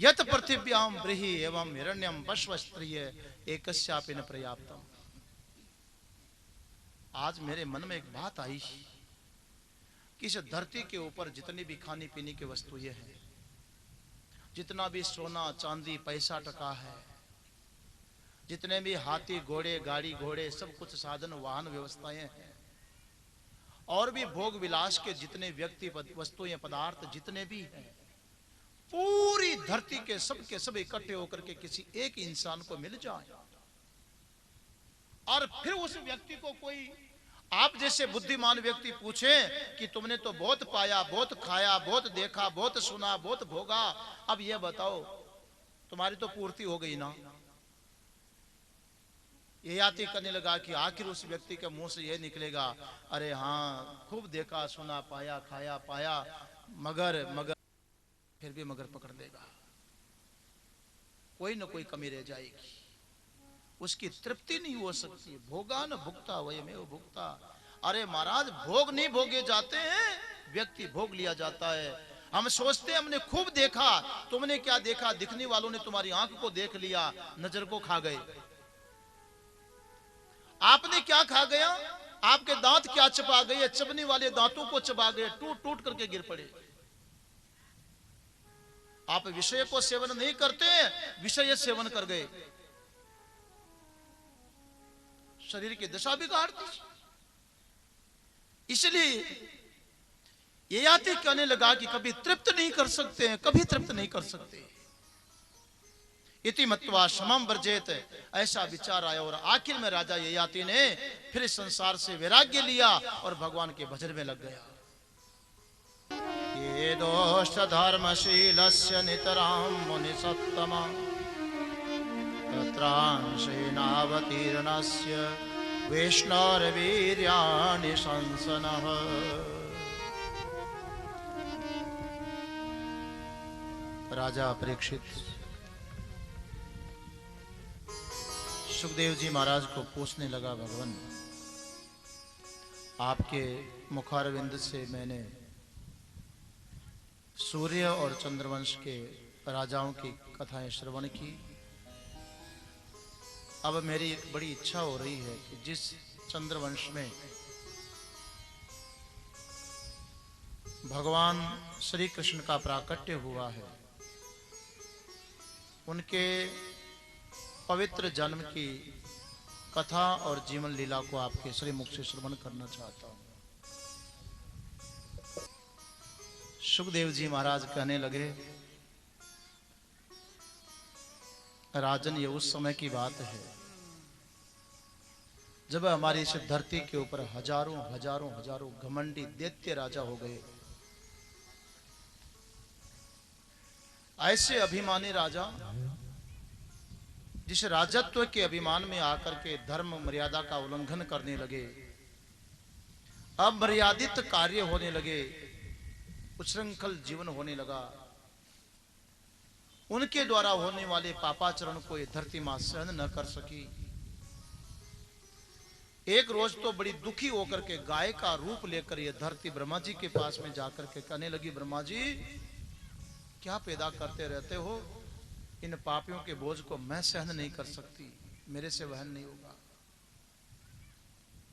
यत पृथिव्याम ब्रीहि एवं हिरण्यम पश्वस्त्रिय एकस्यापि न पर्याप्तम। आज मेरे मन में एक बात आई कि इस धरती के ऊपर जितनी भी खाने पीने की वस्तुएं हैं, जितना भी सोना चांदी पैसा टका है, जितने भी हाथी घोड़े गाड़ी घोड़े सब कुछ साधन वाहन व्यवस्थाएं हैं, और भी भोग विलास के जितने व्यक्ति वस्तुएं पदार्थ जितने भी हैं, पूरी धरती के सब इकट्ठे होकर के किसी एक इंसान को मिल जाए और फिर उस व्यक्ति को कोई आप जैसे बुद्धिमान व्यक्ति पूछे कि तुमने तो बहुत पाया, बहुत खाया, बहुत देखा, बहुत सुना, बहुत भोगा, अब यह बताओ तुम्हारी तो पूर्ति हो गई ना। ये याति करने लगा कि आखिर उस व्यक्ति के मुंह से यह निकलेगा, अरे हाँ खूब देखा सुना पाया खाया पाया, मगर मगर फिर भी मगर पकड़ लेगा, कोई ना कोई कमी रह जाएगी, उसकी तृप्ति नहीं हो सकती। भोगा न भुगता वयमेव भुगता। अरे महाराज भोग नहीं भोगे जाते हैं, व्यक्ति भोग लिया जाता है। हम सोचते हमने खूब देखा, तुमने क्या देखा? दिखने वालों ने तुम्हारी आंख को देख लिया, नजर को खा गए। आपने क्या खा गया? आपके दांत क्या चबा गए? चबने वाले दांतों को चबा गए, टूट टूट करके गिर पड़े। आप विषय को सेवन नहीं करते, विषय सेवन कर गए, शरीर की दशा बिगाड़ दी। इसलिए ये याति कहने लगा कि कभी तृप्त नहीं कर सकते हैं, कभी तृप्त नहीं कर सकते। इति मत्वा समम वर्जेत, ऐसा विचार आया और आखिर में राजा ययाति ने फिर इस संसार से वैराग्य लिया और भगवान के भजन में लग गया। ये दोष धर्मशीलस्य नितराम मुनि सत्तमा तत्रांशेनावतीर्णस्य वैष्णववीर्याणि संसनः। राजा परीक्षित सुखदेव जी महाराज को पूछने लगा, भगवान आपके मुखारविंद से मैंने सूर्य और चंद्रवंश के राजाओं की कथाएं श्रवण की। अब मेरी एक बड़ी इच्छा हो रही है कि जिस चंद्रवंश में भगवान श्री कृष्ण का प्राकट्य हुआ है, उनके पवित्र जन्म की कथा और जीवन लीला को आपके श्री मुख से श्रवण करना चाहता हूं। सुखदेव जी महाराज कहने लगे, राजन ये उस समय की बात है जब हमारी इस धरती के ऊपर हजारों हजारों हजारों घमंडी दैत्य राजा हो गए। ऐसे अभिमानी राजा जिस राजत्व के अभिमान में आकर के धर्म मर्यादा का उल्लंघन करने लगे, अमर्यादित कार्य होने लगे, उच्छृंखल जीवन होने लगा, उनके द्वारा होने वाले पापाचरण को ये धरती मां सहन न कर सकी। एक रोज तो बड़ी दुखी होकर के गाय का रूप लेकर ये धरती ब्रह्मा जी के पास में जाकर के कहने लगी, ब्रह्मा जी क्या पैदा करते रहते हो, इन पापियों के बोझ को मैं सहन नहीं कर सकती, मेरे से वहन नहीं होगा।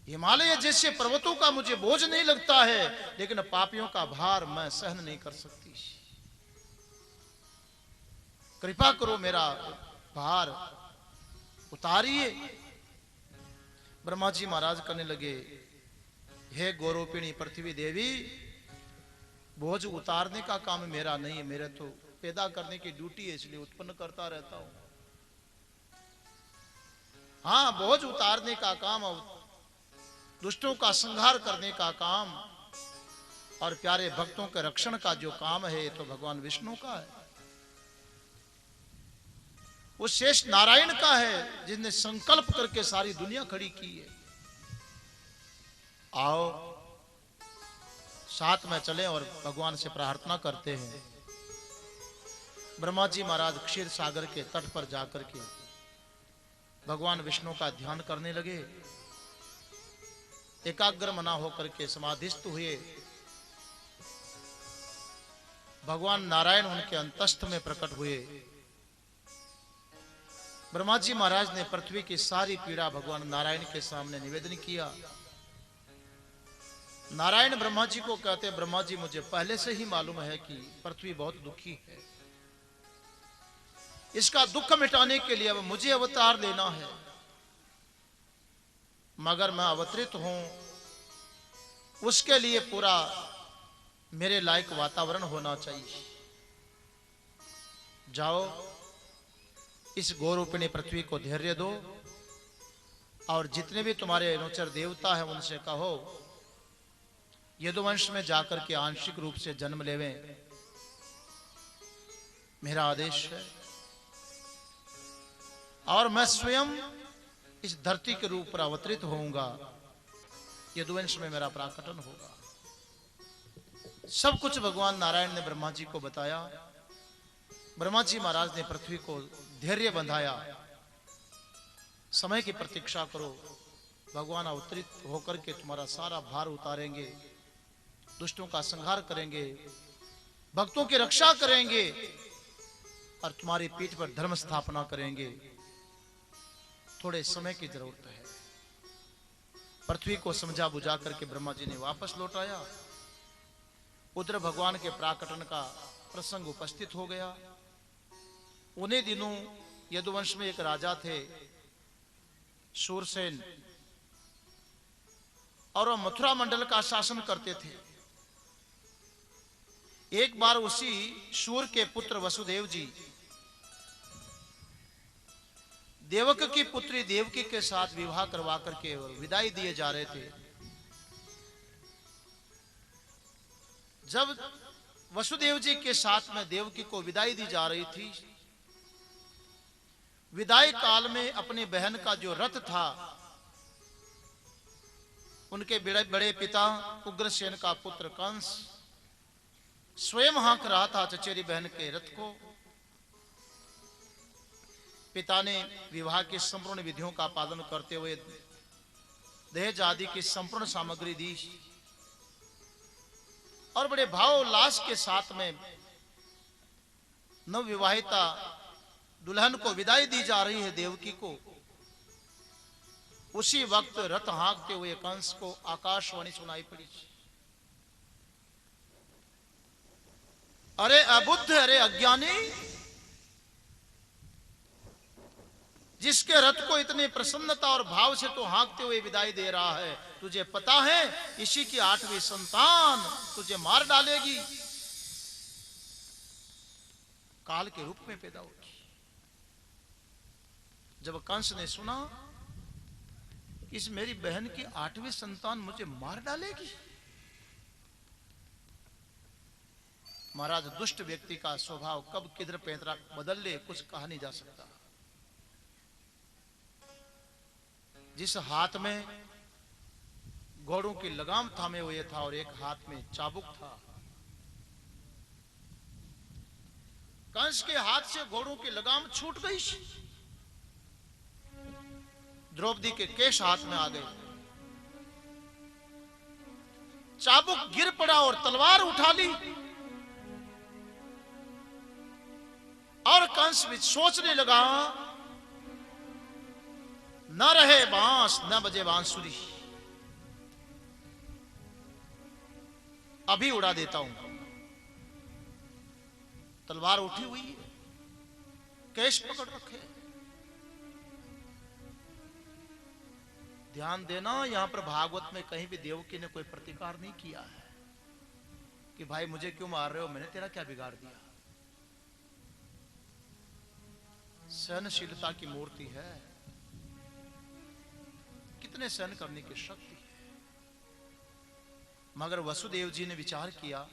हिमालय जैसे पर्वतों का मुझे बोझ नहीं लगता है, लेकिन पापियों का भार मैं सहन नहीं कर सकती, कृपा करो मेरा भार उतारिए। ब्रह्मा जी महाराज कहने लगे, हे गौरवपिणी पृथ्वी देवी, बोझ उतारने का काम मेरा नहीं है, मेरे तो पैदा करने की ड्यूटी है, इसलिए उत्पन्न करता रहता हूं। हाँ, बोझ उतारने का काम, दुष्टों का संहार करने का काम और प्यारे भक्तों के रक्षण का जो काम है, तो भगवान विष्णु का है, वो शेष नारायण का है, जिसने संकल्प करके सारी दुनिया खड़ी की है। आओ साथ में चले और भगवान से प्रार्थना करते हैं। ब्रह्मा जी महाराज क्षीर सागर के तट पर जाकर के भगवान विष्णु का ध्यान करने लगे। एकाग्र मना होकर के समाधिस्थ हुए। भगवान नारायण उनके अंतस्थ में प्रकट हुए। ब्रह्मा जी महाराज ने पृथ्वी की सारी पीड़ा भगवान नारायण के सामने निवेदन किया। नारायण ब्रह्मा जी को कहते, ब्रह्मा जी मुझे पहले से ही मालूम है कि पृथ्वी बहुत दुखी है, इसका दुख मिटाने के लिए अब मुझे अवतार लेना है, मगर मैं अवतरित हूं उसके लिए पूरा मेरे लायक वातावरण होना चाहिए। जाओ इस गौरूपिणी पृथ्वी को धैर्य दो और जितने भी तुम्हारे अनुचर देवता हैं उनसे कहो यदुवंश में जाकर के आंशिक रूप से जन्म लेवें, मेरा आदेश है। और मैं स्वयं इस धरती के रूप पर अवतरित होऊंगा, यदुवंश में मेरा प्राकटन होगा। सब कुछ भगवान नारायण ने ब्रह्मा जी को बताया। ब्रह्मा जी महाराज ने पृथ्वी को धैर्य बंधाया, समय की प्रतीक्षा करो, भगवान अवतरित होकर के तुम्हारा सारा भार उतारेंगे, दुष्टों का संहार करेंगे, भक्तों की रक्षा करेंगे और तुम्हारी पीठ पर धर्म स्थापना करेंगे। थोड़े समय की जरूरत है। पृथ्वी को समझा बुझा करके ब्रह्मा जी ने वापस लौटाया। उधर भगवान के प्राकटन का प्रसंग उपस्थित हो गया। उन्हीं दिनों यदुवंश में एक राजा थे शूरसेन, और वह मथुरा मंडल का शासन करते थे। एक बार उसी शूर के पुत्र वसुदेव जी देवक की पुत्री देवकी के साथ विवाह करवा करके विदाई दिए जा रहे थे। जब वसुदेव जी के साथ में देवकी को विदाई दी जा रही थी, विदाई काल में अपनी बहन का जो रथ था, उनके बड़े पिता उग्रसेन का पुत्र कंस स्वयं हाँक रहा था चचेरी बहन के रथ को। पिता ने विवाह की संपूर्ण विधियों का पालन करते हुए दहेज आदि की संपूर्ण सामग्री दी और बड़े भाव उल्लास के साथ में नवविवाहिता दुल्हन को विदाई दी जा रही है देवकी को। उसी वक्त रथ हाँकते हुए कंस को आकाशवाणी सुनाई पड़ी, अरे अबुद्ध, अरे अज्ञानी, जिसके रथ को इतनी प्रसन्नता और भाव से तो हाँकते हुए विदाई दे रहा है, तुझे पता है इसी की 8वीं संतान तुझे मार डालेगी, काल के रूप में पैदा होगी। जब कंस ने सुना इस मेरी बहन की 8वीं संतान मुझे मार डालेगी, महाराज दुष्ट व्यक्ति का स्वभाव कब किधर पैंतरा बदल ले कुछ कहा नहीं जा सकता। जिस हाथ में घोड़ों की लगाम थामे हुए था और एक हाथ में चाबुक था, कंस के हाथ से घोड़ों की लगाम छूट गई, द्रौपदी के केश हाथ में आ गए, चाबुक गिर पड़ा और तलवार उठा ली और कंस भी सोचने लगा, न रहे बांस न बजे बांसुरी, अभी उड़ा देता हूं। तलवार उठी हुई है, केश पकड़ रखे। ध्यान देना, यहां पर भागवत में कहीं भी देवकी ने कोई प्रतिकार नहीं किया है कि भाई मुझे क्यों मार रहे हो, मैंने तेरा क्या बिगाड़ दिया। सहनशीलता की मूर्ति है, कितने सहन करने की शक्ति है। मगर वसुदेव जी ने विचार किया,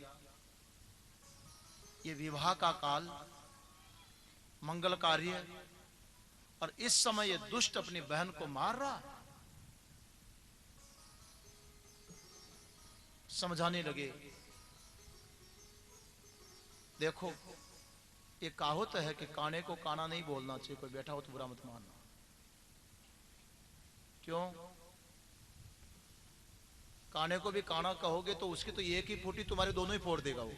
ये विवाह का काल, मंगल कार्य, और इस समय ये दुष्ट अपनी बहन को मार रहा है। समझाने लगे, देखो ये कहावत है कि काने को काना नहीं बोलना चाहिए, कोई बैठा हो तो बुरा मत मानना। क्यों? काने को भी काना कहोगे तो उसकी तो एक ही फूटी तुम्हारे दोनों ही फोड़ देगा वो।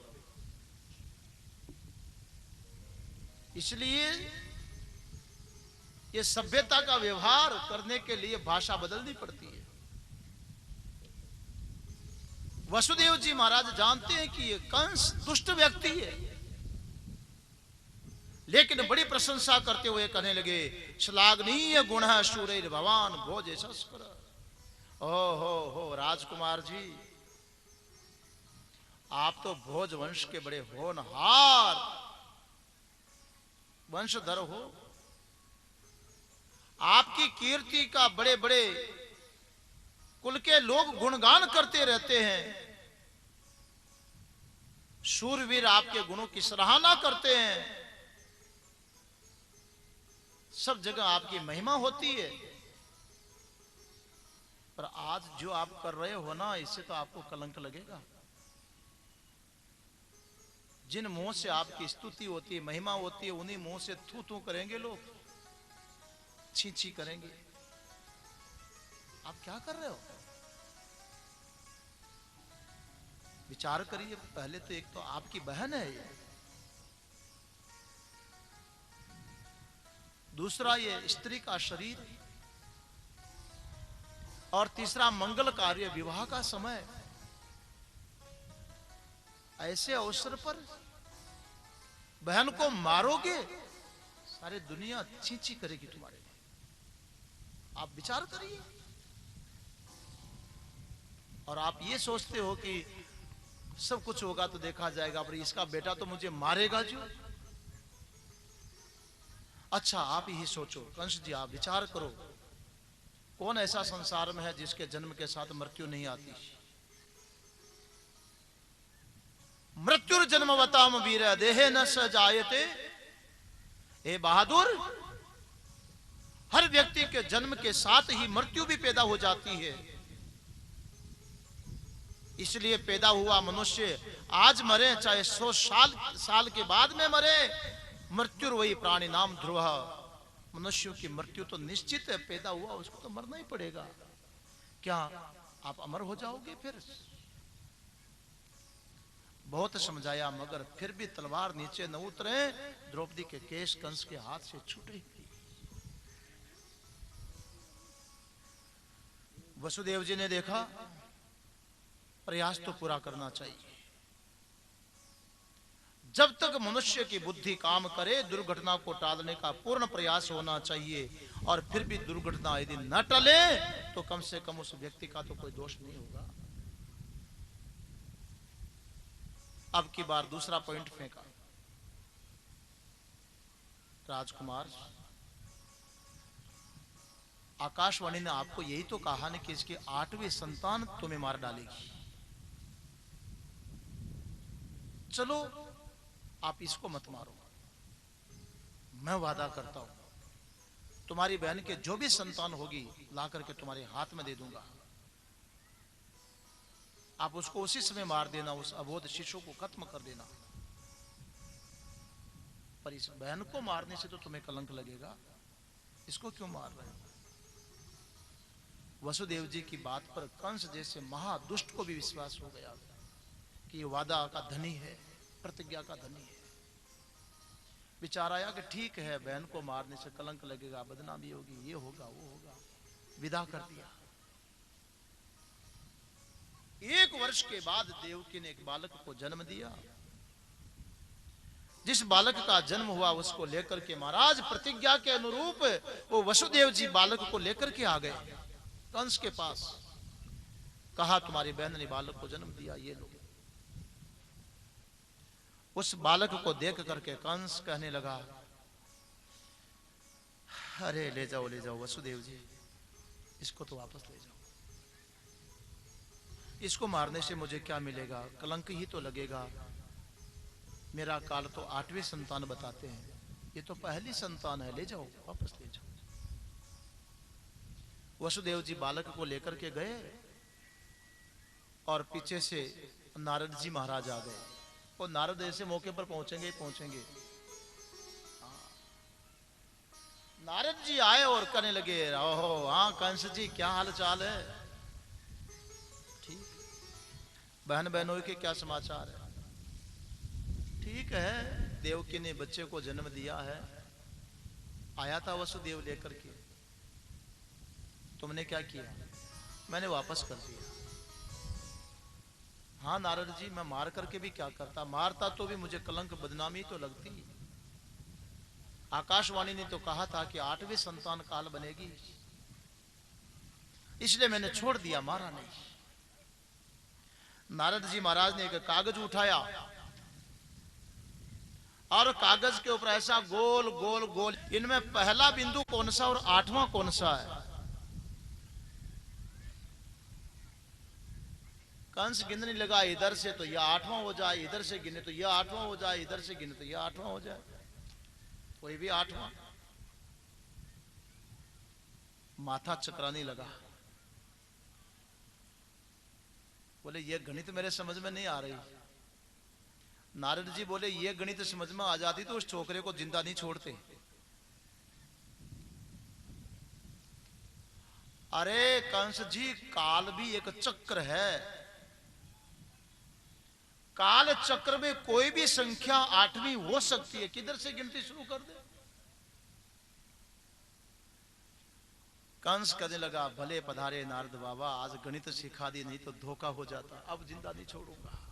इसलिए ये सभ्यता का व्यवहार करने के लिए भाषा बदलनी पड़ती है। वसुदेव जी महाराज जानते हैं कि ये कंस दुष्ट व्यक्ति है, लेकिन बड़ी प्रशंसा करते हुए कहने लगे, श्लाघनीय गुण है शूरैर भवान भोज शस्कर। ओ हो राजकुमार जी, आप तो भोज वंश के बड़े होनहार वंशधर हो। आपकी कीर्ति का बड़े बड़े कुल के लोग गुणगान करते रहते हैं। शूरवीर आपके गुणों की सराहना करते हैं, सब जगह आपकी महिमा होती है। पर आज जो आप कर रहे हो ना, इससे तो आपको कलंक लगेगा। जिन मुंह से आपकी स्तुति होती है, महिमा होती है, उन्हीं मुंह से थू थू करेंगे लोग, छी छी करेंगे। आप क्या कर रहे हो? विचार करिए। पहले तो एक तो आपकी बहन है ये, दूसरा ये स्त्री का शरीर, और तीसरा मंगल कार्य विवाह का समय। ऐसे अवसर पर बहन को मारोगे, सारी दुनिया चींची करेगी तुम्हारे लिए। आप विचार करिए। और आप ये सोचते हो कि सब कुछ होगा तो देखा जाएगा, पर इसका बेटा तो मुझे मारेगा जो। अच्छा, आप ही सोचो कंस जी, आप विचार करो, कौन ऐसा संसार में है जिसके जन्म के साथ मृत्यु नहीं आती? मृत्युर जन्मवताम वीर देहे न स जायते। हे बहादुर, हर व्यक्ति के जन्म के साथ ही मृत्यु भी पैदा हो जाती है। इसलिए पैदा हुआ मनुष्य आज मरे चाहे 100 साल के बाद में मरे, मृत्यु वही प्राणी नाम ध्रुव। मनुष्यों की मृत्यु तो निश्चित है, पैदा हुआ उसको तो मरना ही पड़ेगा। क्या आप अमर हो जाओगे? फिर बहुत समझाया मगर फिर भी तलवार नीचे न उतरे। द्रौपदी के केश कंस के हाथ से छूटे। वसुदेव जी ने देखा प्रयास तो पूरा करना चाहिए। जब तक मनुष्य की बुद्धि काम करे, दुर्घटना को टालने का पूर्ण प्रयास होना चाहिए। और फिर भी दुर्घटना यदि न टले तो कम से कम उस व्यक्ति का तो कोई दोष नहीं होगा। अब की बार दूसरा पॉइंट फेंका। राजकुमार, आकाशवाणी ने आपको यही तो कहा ना कि इसकी 8वीं संतान तुम्हें मार डालेगी। चलो आप इसको मत मारो, मैं वादा करता हूं तुम्हारी बहन के जो भी संतान होगी ला करके तुम्हारे हाथ में दे दूंगा। आप उसको उसी समय मार देना, उस अबोध शिशु को खत्म कर देना। पर इस बहन को मारने से तो तुम्हें कलंक लगेगा, इसको क्यों मार रहे हो? वसुदेव जी की बात पर कंस जैसे महादुष्ट को भी विश्वास हो गया कि ये वादा का धनी है, प्रतिज्ञा का धनी है। विचार आया कि ठीक है, बहन को मारने से कलंक लगेगा, बदनामी होगी, ये होगा वो होगा। विदा कर दिया। 1 वर्ष के बाद देवकी ने एक बालक को जन्म दिया। जिस बालक का जन्म हुआ उसको लेकर के महाराज प्रतिज्ञा के अनुरूप वो वसुदेव जी बालक को लेकर के आ गए कंस के पास। कहा तुम्हारी बहन ने बालक को जन्म दिया, ये लो। उस बालक को देख करके कंस कहने लगा, अरे ले जाओ वसुदेव जी, इसको तो वापस ले जाओ। इसको मारने से मुझे क्या मिलेगा? कलंक ही तो लगेगा। मेरा काल तो 8वीं संतान बताते हैं, ये तो पहली संतान है, ले जाओ, वापस ले जाओ। वसुदेव जी बालक को लेकर के गए और पीछे से नारद जी महाराज आ गए। और नारद ऐसे मौके पर पहुंचेंगे। नारद जी आए और कहने लगे, ओहो हाँ कंस जी, क्या हाल चाल है? ठीक। बहन बहनों के क्या समाचार है? ठीक है, देवकी ने बच्चे को जन्म दिया है, आया था वसुदेव लेकर के, तुमने क्या किया? मैंने वापस कर दिया। हाँ नारद जी, मैं मार करके भी क्या करता, मारता तो भी मुझे कलंक बदनामी तो लगती। आकाशवाणी ने तो कहा था कि 8वीं संतान काल बनेगी, इसलिए मैंने छोड़ दिया, मारा नहीं। नारद जी महाराज ने एक कागज उठाया और कागज के ऊपर ऐसा गोल गोल गोल, इनमें पहला बिंदु कौन सा और 8वां कौन सा है? कंस गिनने लगा, इधर से तो यह 8वां हो जाए, इधर से गिने तो यह 8वां हो जाए, इधर से गिने तो यह 8वां हो जाए, कोई भी 8वां। माथा चकराने लगा, बोले ये गणित मेरे समझ में नहीं आ रही। नारद जी बोले ये गणित समझ में आ जाती तो उस छोकरे को जिंदा नहीं छोड़ते। अरे कंस जी, काल भी एक चक्र है, काल चक्र में कोई भी संख्या 8वीं हो सकती है, किधर से गिनती शुरू कर दे। कंस कहने लगा, भले पधारे नारद बाबा, आज गणित सिखा दी, नहीं तो धोखा हो जाता, अब जिंदा नहीं छोड़ूंगा।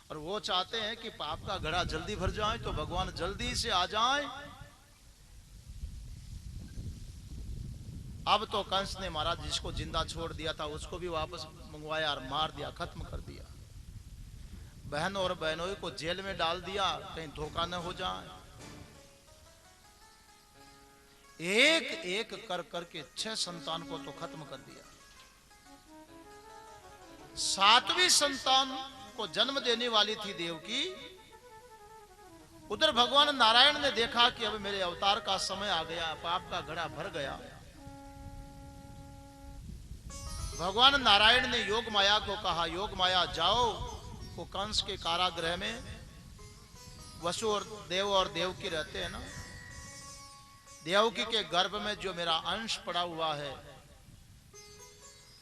और वो चाहते हैं कि पाप का घड़ा जल्दी भर जाए तो भगवान जल्दी से आ जाए। अब तो कंस ने महाराज जिसको जिंदा छोड़ दिया था उसको भी वापस मंगवाया और मार दिया, खत्म कर दिया। बहन और बहनों को जेल में डाल दिया, कहीं धोखा न हो जाए। एक एक कर करके 6 संतान को तो खत्म कर दिया। 7वीं संतान को जन्म देने वाली थी देवकी। उधर भगवान नारायण ने देखा कि अब मेरे अवतार का समय आ गया, पाप का घड़ा भर गया। भगवान नारायण ने योग माया को कहा, योग माया जाओ, वो कंस के कारागृह में वसु और देवकी रहते हैं ना, देवकी के गर्भ में जो मेरा अंश पड़ा हुआ है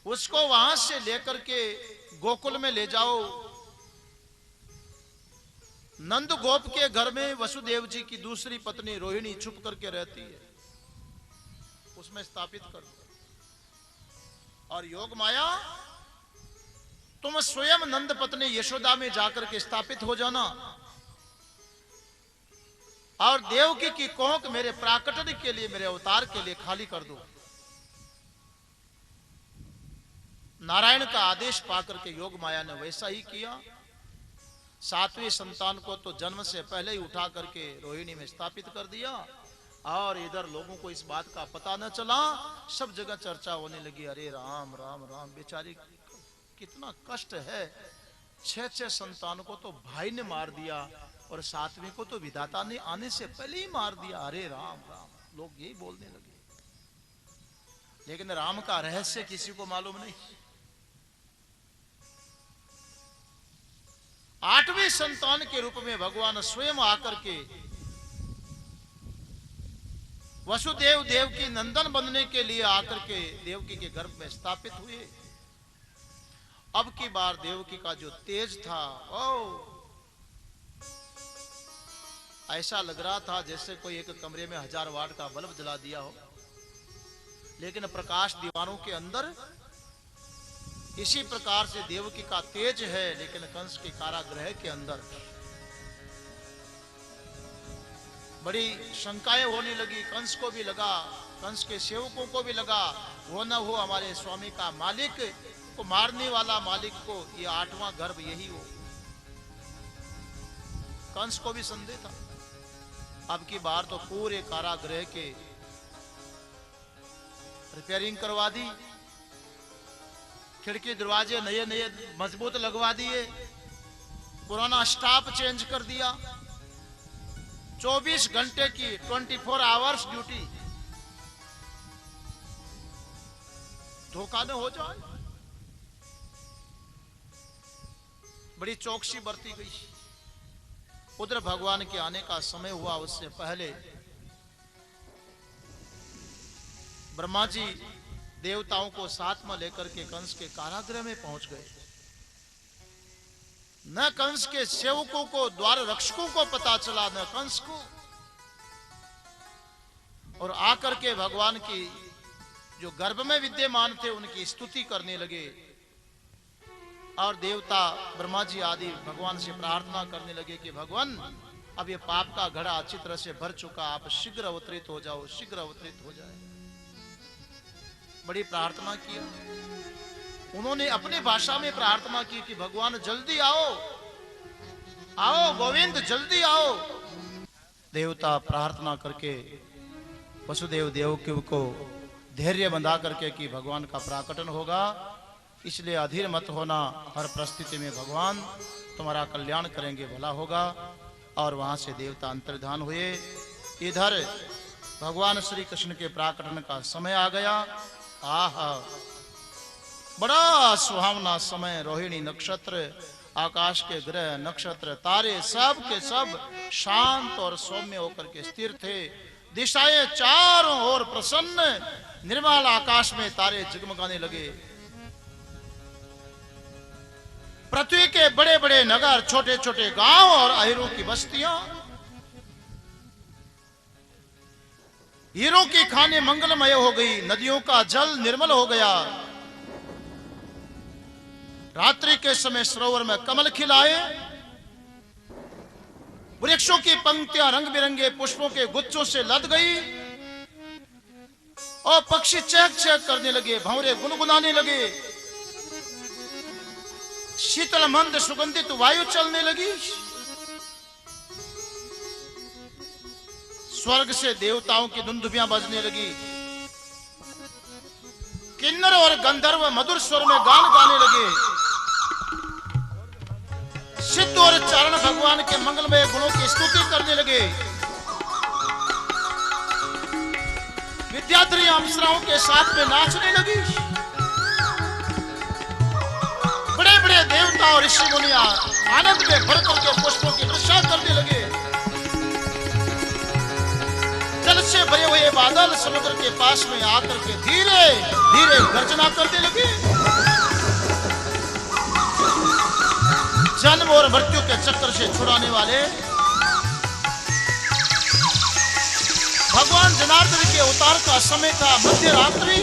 उसको वहां से लेकर के गोकुल में ले जाओ। नंद गोप के घर में वसुदेव जी की दूसरी पत्नी रोहिणी छुप करके रहती है, उसमें स्थापित कर दो। और योग माया, तुम स्वयं नंद पत्नी यशोदा में जाकर के स्थापित हो जाना और देवकी की कोख मेरे प्राकटन के लिए, मेरे अवतार के लिए खाली कर दो। नारायण का आदेश पाकर के योग माया ने वैसा ही किया। 7वीं संतान को तो जन्म से पहले ही उठा करके रोहिणी में स्थापित कर दिया और इधर लोगों को इस बात का पता न चला, सब जगह चर्चा होने लगी, अरे राम राम राम, बेचारी कितना कष्ट है, 6 संतान को तो भाई ने मार दिया और 7वीं को तो विधाता ने आने से पहले ही मार दिया, अरे राम राम, लोग यही बोलने लगे। लेकिन राम का रहस्य किसी को मालूम नहीं। 8वीं संतान के रूप में भगवान स्वयं आकर के वसुदेव देवकी नंदन बनने के लिए आकर के देवकी के गर्भ में स्थापित हुए। अब की बार देवकी का जो तेज था, ऐसा लग रहा था जैसे कोई एक कमरे में 1000 वाट का बल्ब जला दिया हो, लेकिन प्रकाश दीवारों के अंदर इसी प्रकार से देवकी का तेज है, लेकिन कंस के कारागृह के अंदर बड़ी शंकाएं होने लगी। कंस को भी लगा, कंस के सेवकों को भी लगा, वो न हो हमारे स्वामी का मालिक को मारने वाला मालिक को ये 8वां गर्भ यही हो। कंस को भी संदेह था। अब की बार तो पूरे कारागृह के रिपेयरिंग करवा दी, खिड़की दरवाजे नए नए मजबूत लगवा दिए, पुराना स्टाफ चेंज कर दिया, 24 घंटे की 24 आवर्स ड्यूटी, धोखा न हो जाए, बड़ी चौकसी बरती गई। उधर भगवान के आने का समय हुआ, उससे पहले ब्रह्मा जी देवताओं को साथ में लेकर के कंस के कारागृह में पहुंच गए। न कंस के सेवकों को, द्वार रक्षकों को पता चला, न कंस को। और आकर के भगवान की जो गर्भ में विद्यमान थे उनकी स्तुति करने लगे और देवता ब्रह्मा जी आदि भगवान से प्रार्थना करने लगे कि भगवान अब ये पाप का घड़ा अच्छी तरह से भर चुका, आप शीघ्र अवतरित हो जाओ, शीघ्र अवतरित हो जाए। बड़ी प्रार्थना की। उन्होंने अपनी भाषा में प्रार्थना की कि भगवान जल्दी आओ, आओ गोविंद जल्दी आओ। देवता प्रार्थना करके वसुदेव देवकी को धैर्य बंधा करके कि भगवान का प्राकटन होगा, इसलिए अधीर मत होना, हर परिस्थिति में भगवान तुम्हारा कल्याण करेंगे, भला होगा। और वहां से देवता अंतर्धान हुए। इधर भगवान श्री कृष्ण के प्राकटन का समय आ गया। आहा, बड़ा सुहावना समय। रोहिणी नक्षत्र, आकाश के ग्रह नक्षत्र तारे सब के सब शांत और सौम्य होकर के स्थिर थे। दिशाएं चारों ओर प्रसन्न, निर्मल आकाश में तारे जगमगाने लगे। पृथ्वी के बड़े बड़े नगर, छोटे छोटे गांव और अहिरों की बस्तियां, हीरों की खाने मंगलमय हो गई। नदियों का जल निर्मल हो गया। रात्रि के समय सरोवर में कमल खिलाए। वृक्षों की पंक्तियां रंग बिरंगे पुष्पों के गुच्छों से लद गई और पक्षी चहक चहक करने लगे, भंवरे गुनगुनाने लगे। शीतल मंद सुगंधित वायु चलने लगी। स्वर्ग से देवताओं की दुंदुभियां बजने लगी। किन्नर और गंधर्व मधुर स्वर में गान गाने लगे। सिद्ध और चारण भगवान के मंगलमय गुणों की स्तुति करने लगे। विद्यार्थी अप्सराओं के साथ में नाचने लगी। बड़े बड़े देवता और ऋषि मुनिया आनंद में भर करके पुष्पों की वर्षा करने लगे। जल से भरे हुए बादल समुद्र के पास में आकर के धीरे धीरे गर्जना करने लगे। जन्म और मृत्यु के चक्कर से छुड़ाने वाले भगवान जनार्दन के अवतार का समय था। मध्य रात्रि,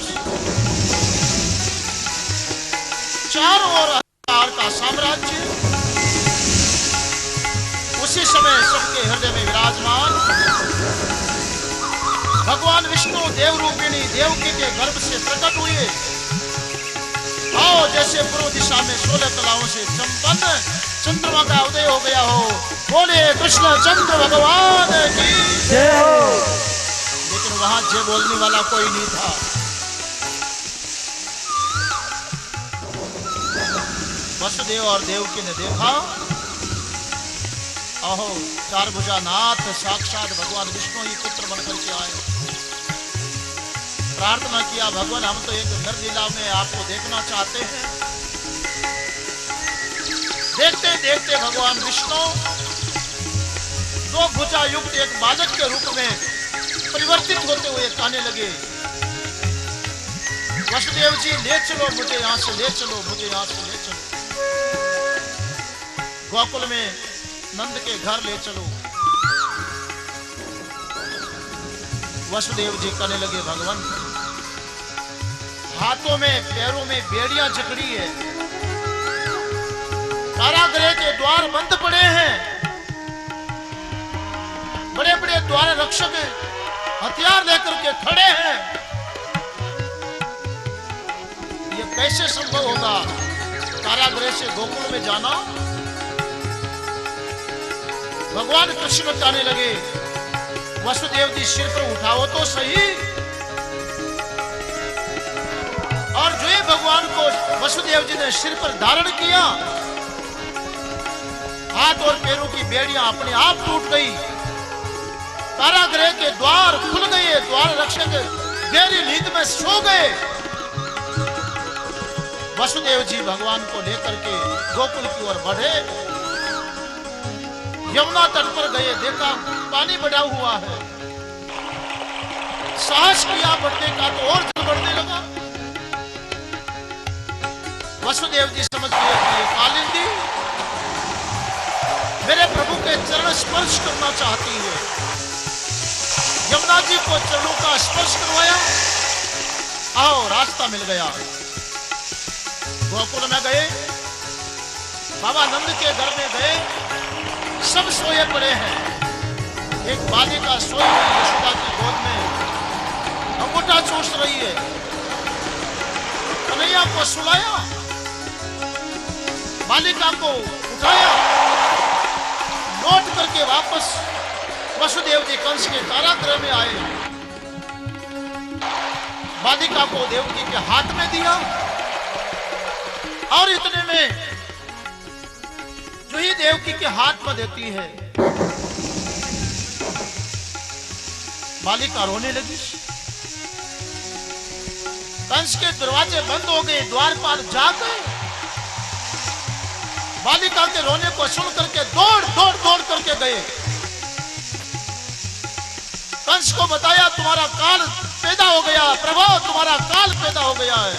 चारों ओर अंधकार का साम्राज्य। उसी समय सबके हृदय में विराजमान भगवान विष्णु देव रूपिणी देवकी के गर्भ से प्रकट हुए। आओ जैसे पूर्व दिशा में 16 कलाओं से संपन्न चंद्रमा का उदय हो गया हो। बोले कृष्ण चंद्र भगवान की जय हो। लेकिन वहां जय बोलने वाला कोई नहीं था। वसुदेव और देवकी ने देखा, अहो चार भुजा नाथ साक्षात भगवान विष्णु ही पुत्र बनकर के आए। प्रार्थना किया, भगवान हम तो एक नर लीला में आपको देखना चाहते हैं। देखते देखते भगवान विष्णु दो भुजा युक्त एक बालक के रूप में परिवर्तित होते हुए कहने लगे, वसुदेव जी ले चलो मुझे, यहां से ले चलो मुझे, यहां से ले चलो, गोकुल में नंद के घर ले चलो। वसुदेव जी कहने लगे, भगवान हाथों में पैरों में बेड़ियां जकड़ी है, कारागृह के द्वार बंद पड़े हैं, बड़े बड़े द्वार रक्षक हथियार लेकर के खड़े हैं। ये कैसे संभव होगा कारागृह से गोकुल में जाना? भगवान कृष्ण कहने लगे, वसुदेव जी सिर पर उठाओ तो सही। और जो ये भगवान को वसुदेव जी ने सिर पर धारण किया, हाथ और पैरों की बेड़ियां अपने आप टूट गई, कारागृह के द्वार खुल गए, द्वार रक्षक गहरी नींद में सो गए। वसुदेव जी भगवान को लेकर के गोकुल की ओर बढ़े। यमुना तट पर गए, देखा पानी बढ़ा हुआ है। साहस किया बढ़ने का तो और जल बढ़ने लगा। वसुदेव जी समझ गए कि ये कालिंदी स्पर्श करना चाहती है। यमुना जी को चरणों का स्पर्श करवाया, आओ रास्ता मिल गया। गोकुल में गए, बाबा नंद के घर में गए, सब सोए पड़े हैं। एक बालिका सोई हुई यशोदा की गोद में अंगूठा चूस रही है। कन्हैया को सुलाया, बालिका को उठाया, लौट करके वापस वसुदेव जी कंस के कारागृह में आए। बालिका को देवकी के हाथ में दिया और इतने में जो ही देवकी के हाथ में देती है, बालिका रोने लगी। कंस के दरवाजे बंद हो गए, द्वारपाल जाग गए। बालिका के रोने को सुन करके दौड़ करके गए। कंस को बताया तुम्हारा काल पैदा हो गया, प्रभाव तुम्हारा काल पैदा हो गया है।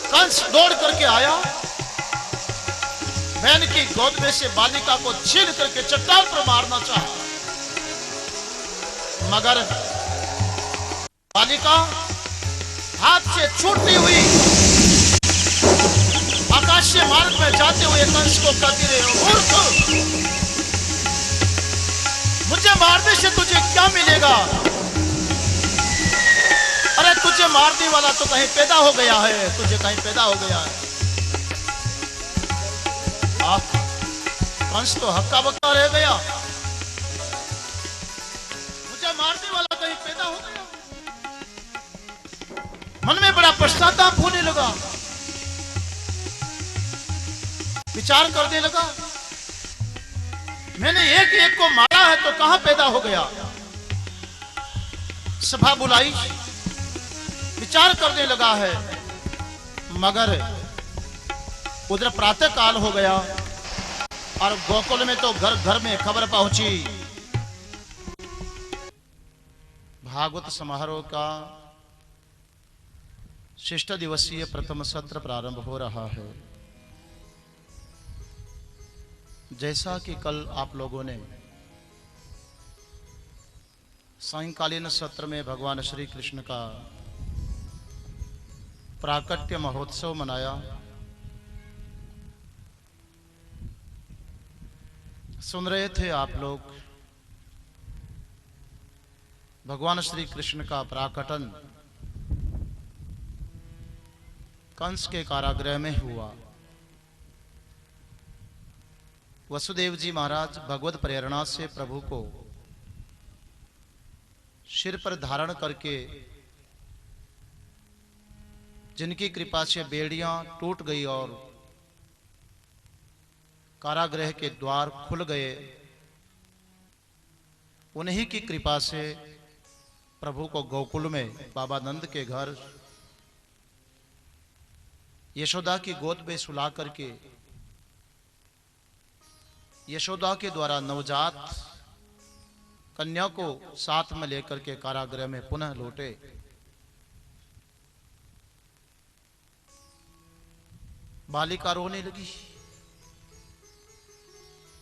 कंस दौड़ करके आया, बहन की गोद में से बालिका को छीन करके चट्टान पर मारना चाहा, मगर बालिका हाथ से छूटती हुई आकाशीय मार्ग में जाते हुए कंस को कहती रहे, मूर्ख, मुझे मारने से तुझे क्या मिलेगा? अरे तुझे मारने वाला तो कहीं पैदा हो गया है, तुझे कहीं पैदा हो गया है। कंस तो हक्का बक्का रह गया, मुझे मारने वाला कहीं पैदा हो गया। मन में बड़ा पश्चाताप होने लगा, विचार करने लगा, मैंने एक एक को मारा है तो कहां पैदा हो गया। सभा बुलाई, विचार करने लगा है, मगर उधर प्रातः काल हो गया और गोकुल में तो घर घर में खबर पहुंची, भागवत समारोह का शिष्ट दिवसीय प्रथम सत्र प्रारंभ हो रहा है। जैसा कि कल आप लोगों ने सायंकालीन सत्र में भगवान श्री कृष्ण का प्राकट्य महोत्सव मनाया, सुन रहे थे आप लोग भगवान श्री कृष्ण का प्राकटन कंस के कारागृह में हुआ। वसुदेव जी महाराज भगवत प्रेरणा से प्रभु को सिर पर धारण करके, जिनकी कृपा से बेड़ियां टूट गई और कारागृह के द्वार खुल गए, उन्हीं की कृपा से प्रभु को गोकुल में बाबा नंद के घर यशोदा की गोद में सुला करके यशोदा के द्वारा नवजात कन्या को साथ में लेकर के कारागृह में पुनः लौटे। बालिका रोने लगी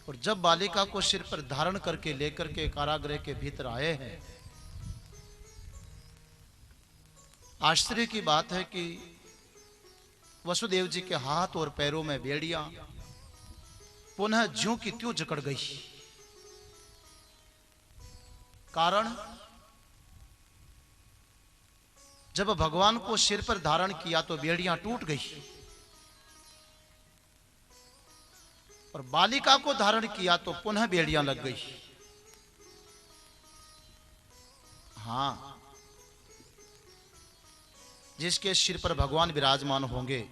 और जब बालिका को सिर पर धारण करके लेकर के कारागृह के भीतर आए हैं, आश्चर्य की बात है कि वसुदेव जी के हाथ और पैरों में बेड़ियां पुनः ज्यों की त्यों जकड़ गई। कारण, जब भगवान को सिर पर धारण किया तो बेड़ियां टूट गई और बालिका को धारण किया तो पुनः बेड़ियां लग गई। हां, जिसके सिर पर भगवान विराजमान होंगे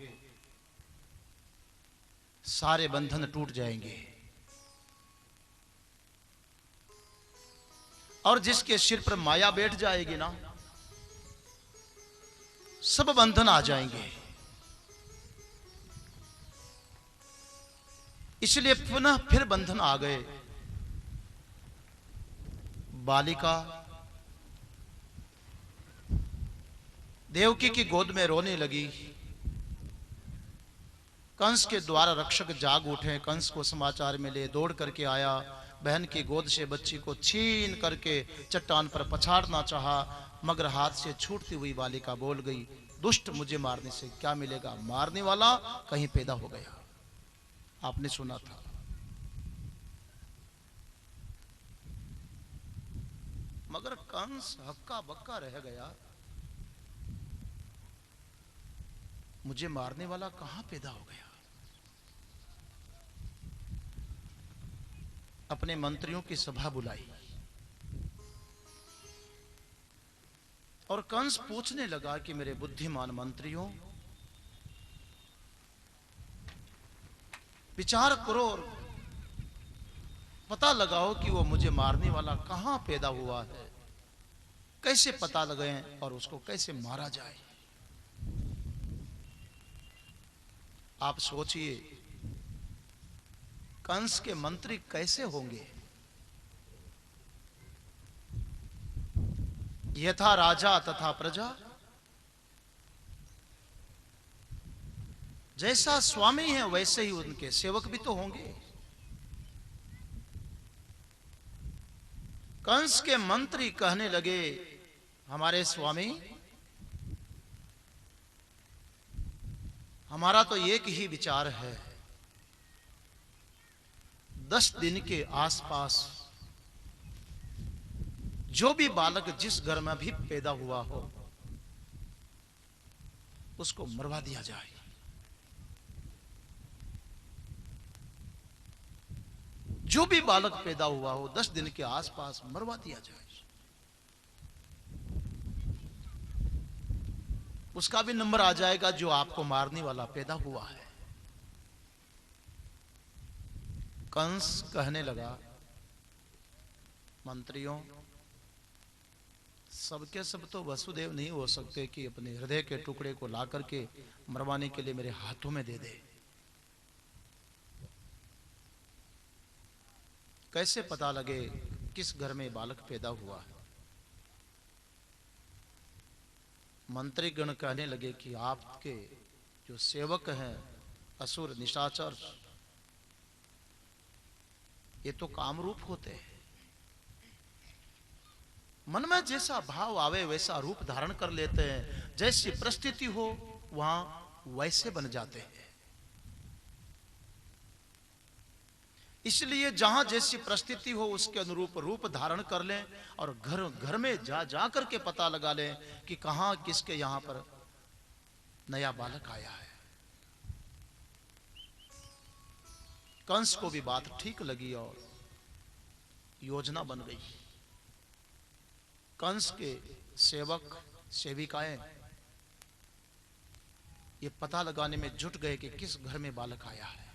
सारे बंधन टूट जाएंगे, और जिसके सिर पर माया बैठ जाएगी ना, सब बंधन आ जाएंगे। इसलिए पुनः फिर बंधन आ गए। बालिका देवकी की गोद में रोने लगी। कंस के द्वारा रक्षक जाग उठे। कंस को समाचार मिले, दौड़ करके आया, बहन की गोद से बच्ची को छीन करके चट्टान पर पछाड़ना चाहा, मगर हाथ से छूटती हुई बालिका बोल गई, दुष्ट, मुझे मारने से क्या मिलेगा, मारने वाला कहीं पैदा हो गया। आपने सुना था। मगर कंस हक्का बक्का रह गया, मुझे मारने वाला कहां पैदा हो गया। अपने मंत्रियों की सभा बुलाई और कंस पूछने लगा कि मेरे बुद्धिमान मंत्रियों, विचार करो और पता लगाओ कि वो मुझे मारने वाला कहां पैदा हुआ है, कैसे पता लगाएं और उसको कैसे मारा जाए। आप सोचिए, कंस के मंत्री कैसे होंगे। यथा राजा तथा प्रजा, जैसा स्वामी है वैसे ही उनके सेवक भी तो होंगे। कंस के मंत्री कहने लगे, हमारे स्वामी, हमारा तो एक ही विचार है, 10 दिन के आसपास जो भी बालक जिस घर में भी पैदा हुआ हो उसको मरवा दिया जाए। जो भी बालक पैदा हुआ हो 10 दिन के आसपास मरवा दिया जाए। उसका भी नंबर आ जाएगा जो आपको मारने वाला पैदा हुआ है। कंस कहने लगा, मंत्रियों, सबके सब तो वसुदेव नहीं हो सकते कि अपने हृदय के टुकड़े को ला करके मरवाने के लिए मेरे हाथों में दे दे। कैसे पता लगे किस घर में बालक पैदा हुआ है। मंत्री गण कहने लगे कि आपके जो सेवक हैं असुर निशाचर, ये तो कामरूप होते हैं, मन में जैसा भाव आवे वैसा रूप धारण कर लेते हैं, जैसी परिस्थिति हो वहां वैसे बन जाते हैं। इसलिए जहां जैसी परिस्थिति हो उसके अनुरूप रूप धारण कर लें और घर घर में जा करके पता लगा लें कि कहां किसके यहां पर नया बालक आया है। कंस को भी बात ठीक लगी और योजना बन गई। कंस के सेवक सेविकाएं ये पता लगाने में जुट गए कि किस घर में बालक आया है।